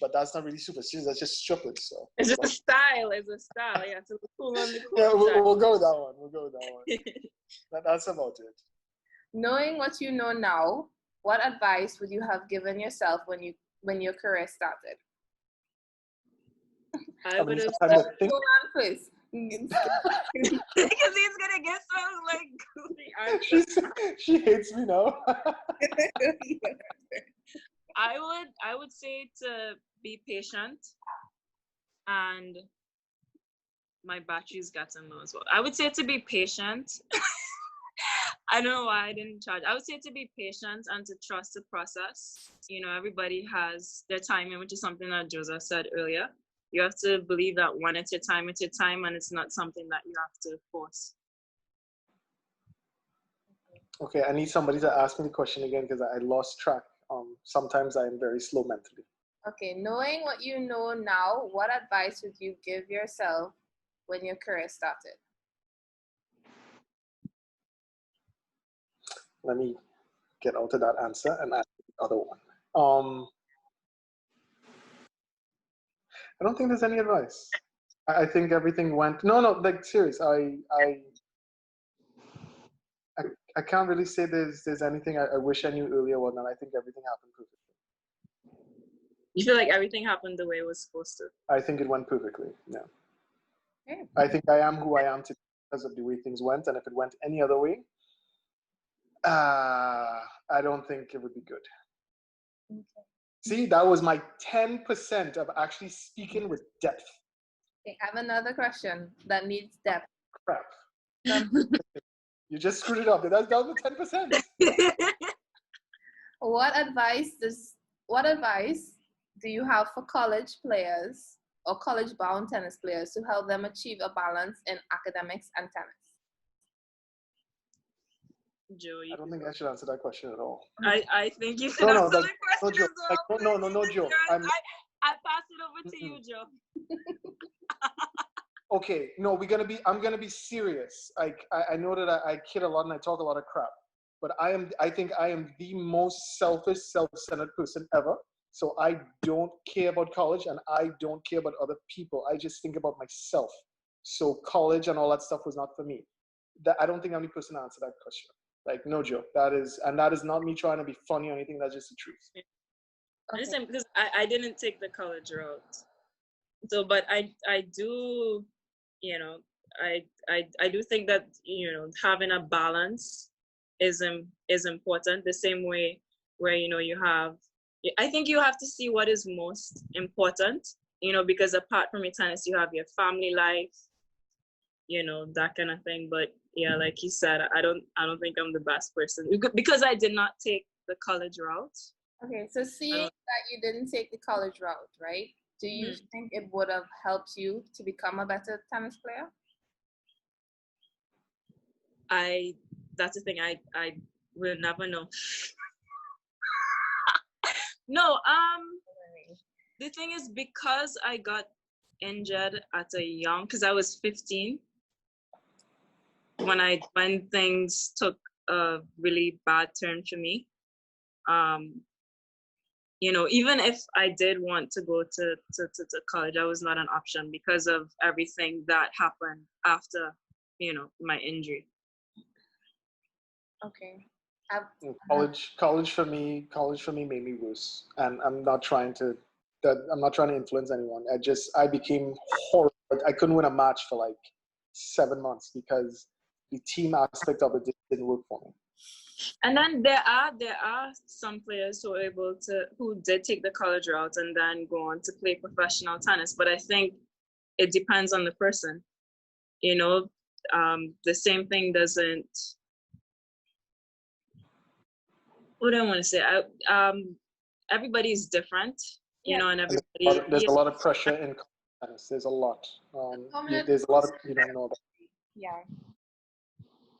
But that's not really superstitious. That's just stupid. So it's just a style. It's a style. Yeah, to look cool on the cool. Yeah, we'll go with that one. That's about it. Knowing what you know now, what advice would you have given yourself when your career started? I would have said, Yolande, please. Because he's gonna get some like goofy answers. She hates me now. I would say to be patient, and my battery's gotten low as well. I would say to be patient. I don't know why I didn't charge. I would say to be patient and to trust the process. You know, everybody has their timing, which is something that Joseph said earlier. You have to believe that when it's your time, and it's not something that you have to force. Okay, I need somebody to ask me the question again because I lost track. Sometimes I am very slow mentally. Okay, knowing what you know now, what advice would you give yourself when your career started? Let me get out of that answer and ask the other one. I don't think there's any advice. I think everything went. No, like serious. I can't really say there's anything I wish I knew earlier on, and I think everything happened perfectly. You feel like everything happened the way it was supposed to? I think it went perfectly. Yeah. Okay. I think I am who I am today because of the way things went, and if it went any other way, I don't think it would be good. Okay. See, that was my 10% of actually speaking with depth. Okay, I have another question that needs depth. Crap. You just screwed it up. That's down to 10%. What advice do you have for college players or college-bound tennis players to help them achieve a balance in academics and tennis? Joe, I don't think I should answer that question at all. I think you should No, answer like, the question no, as well. Joe. No, Joe. I pass it over to you, Joe. Okay, no, I'm gonna be serious. I know that I kid a lot and I talk a lot of crap, but I think I am the most selfish, self-centered person ever. So I don't care about college and I don't care about other people. I just think about myself. So college and all that stuff was not for me. I don't think I'm the person to answer that question. Like, no joke. That is not me trying to be funny or anything. That's just the truth. Okay. I'm just saying because I didn't take the college route. So, but I do, you know, I do think that, you know, having a balance is important. The same way where, you know, I think you have to see what is most important, you know, because apart from your tennis, you have your family life, you know, that kind of thing. But yeah, like you said, I don't think I'm the best person because I did not take the college route. Okay, so seeing that you didn't take the college route, right? Do you think it would have helped you to become a better tennis player? That's the thing. I will never know. No, the thing is, because I got injured at a young, because I was 15 when things took a really bad turn for me. You know, even if I did want to go to college, that was not an option because of everything that happened after, you know, my injury. Okay. College for me made me worse, and I'm not trying to influence anyone. I became horrible. I couldn't win a match for like 7 months because the team aspect of it didn't work for me. And then there are some players who did take the college route and then go on to play professional tennis. But I think it depends on the person. You know, the same thing doesn't. What do I want to say? Everybody's different, you know, and everybody. There's a lot of pressure in tennis. There's a lot. There's a lot of you don't know about. Yeah.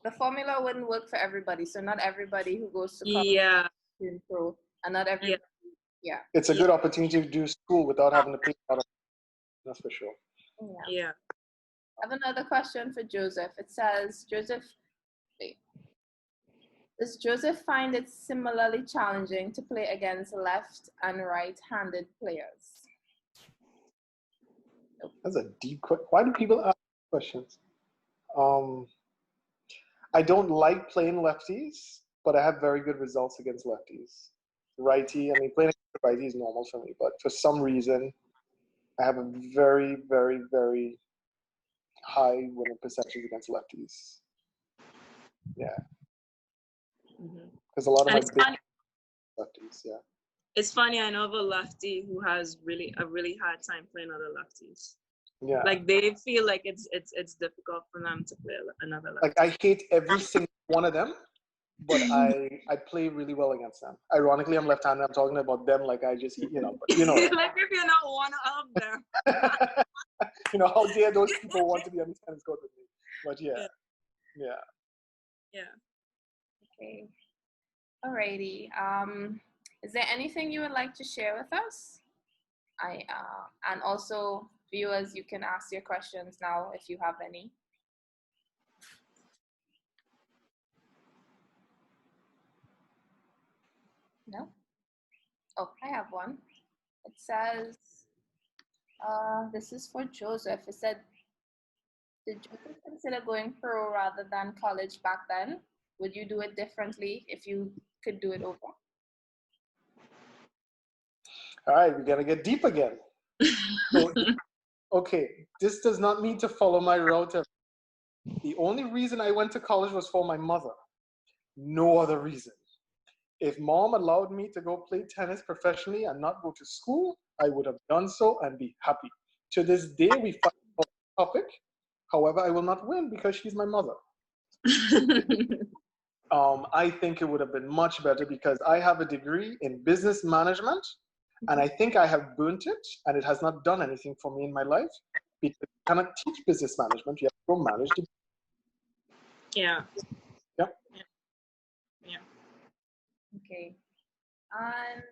The formula wouldn't work for everybody, so not everybody who goes to college to improve, and not everybody. Yeah. It's a good opportunity to do school without having to pay a lot of. That's for sure. Yeah. I have another question for Joseph. It says, does Joseph find it similarly challenging to play against left and right-handed players? That's a deep question. Why do people ask questions? I don't like playing lefties, but I have very good results against lefties. Righty, I mean, playing against righty is normal for me, but for some reason, I have a very, very, very high winning percentage against lefties. Yeah, because a lot of And my it's big funny. lefties. Yeah. It's funny. I know of a lefty who has a really hard time playing other lefties. Yeah. Like they feel like it's difficult for them to play another lefty. Like I hate every single one of them, but I play really well against them. Ironically, I'm left-handed. I'm talking about them like I just, but you know. Like if you're not one of them. How dare those people want to be on the tennis court with me? But yeah. Okay. Alrighty. Is there anything you would like to share with us? And also viewers, you can ask your questions now if you have any. No? Oh, I have one. It says, this is for Joseph. It said, did Joseph consider going pro rather than college back then? Would you do it differently if you could do it over? All right, we're gonna get deep again. So, okay, this does not mean to follow my route. The only reason I went to college was for my mother. No other reason. If mom allowed me to go play tennis professionally and not go to school, I would have done so and be happy. To this day, we fight about the topic. However, I will not win because she's my mother. I think it would have been much better because I have a degree in business management, and I think I have burnt it, and it has not done anything for me in my life because you cannot teach business management. You have to go manage the. Yeah. Yep. Yeah. Okay. And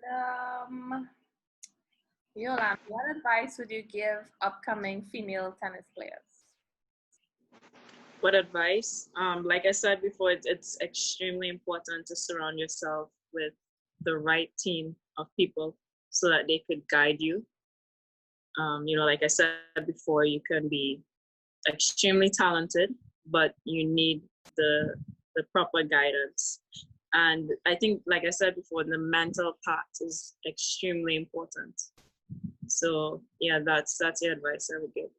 Yolande, what advice would you give upcoming female tennis players? What advice? Like I said before, it's extremely important to surround yourself with the right team of people so that they could guide you. Like I said before, you can be extremely talented, but you need the proper guidance. And I think, like I said before, the mental part is extremely important. So yeah, that's the advice I would give.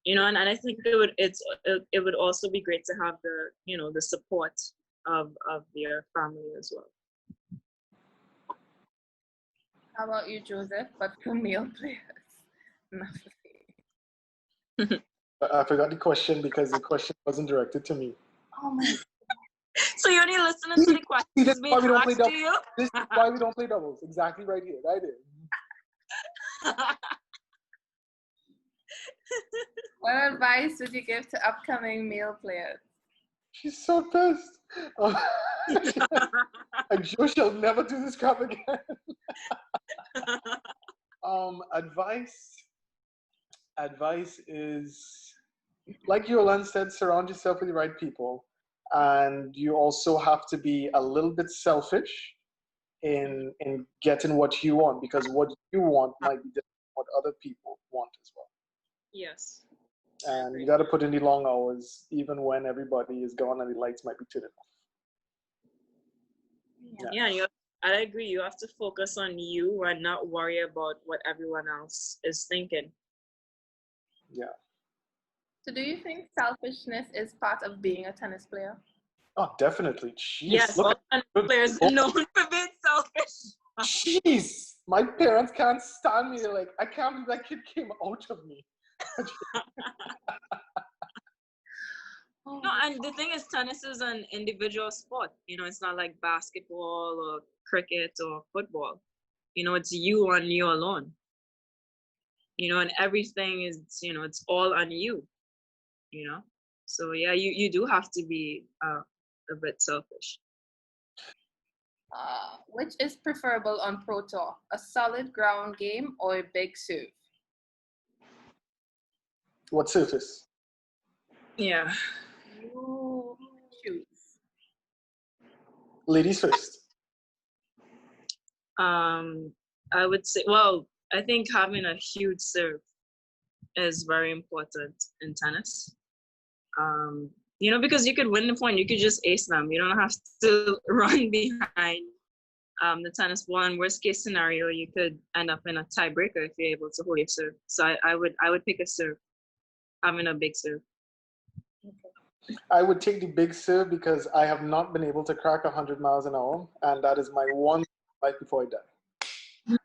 And I think it would also be great to have the support of your family as well. How about you, Joseph? But for male players. I forgot the question because the question wasn't directed to me. Oh my. So you're only listening to the questions being asked to you? This is why we don't play doubles. Exactly right here. Right here. What advice would you give to upcoming male players? She's so pissed. I'm sure she'll never do this crap again. Advice is, like Yolande said, surround yourself with the right people. And you also have to be a little bit selfish in getting what you want, because what you want might be different from what other people want as well. Yes. And you got to put in the long hours, even when everybody is gone and the lights might be turned off. Yeah, I agree. You have to focus on you and not worry about what everyone else is thinking. Yeah. So do you think selfishness is part of being a tennis player? Oh, definitely. Jeez, yes, all tennis players known for being selfish. Jeez, my parents can't stand me. They're like, I can't believe that kid came out of me. No, and the thing is, tennis is an individual sport. It's not like basketball or cricket or football. It's you and you alone. And everything is, it's all on you. So yeah, you do have to be a bit selfish. Which is preferable on Pro Tour? A solid ground game or a big serve? What surface? Yeah. You choose. Ladies first. I would say, well, I think having a huge serve is very important in tennis. Because you could win the point, you could just ace them. You don't have to run behind the tennis ball. And worst case scenario, you could end up in a tiebreaker if you're able to hold your serve. So I would pick a serve. having a big surf. I would take the big serve because I have not been able to crack 100 miles an hour, and that is my one right before I die.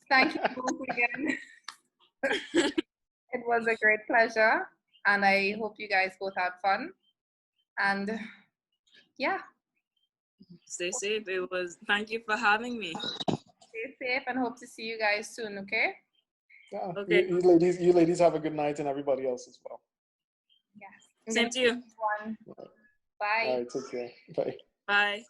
Thank you both again. It was a great pleasure, and I hope you guys both had fun. And yeah, Stay safe. Thank you for having me. stay safe and hope to see you guys soon, okay? Yeah, Okay. you ladies have a good night, and everybody else as well. Yes. Same to you. One. All Bye. right, take care. Bye. Bye.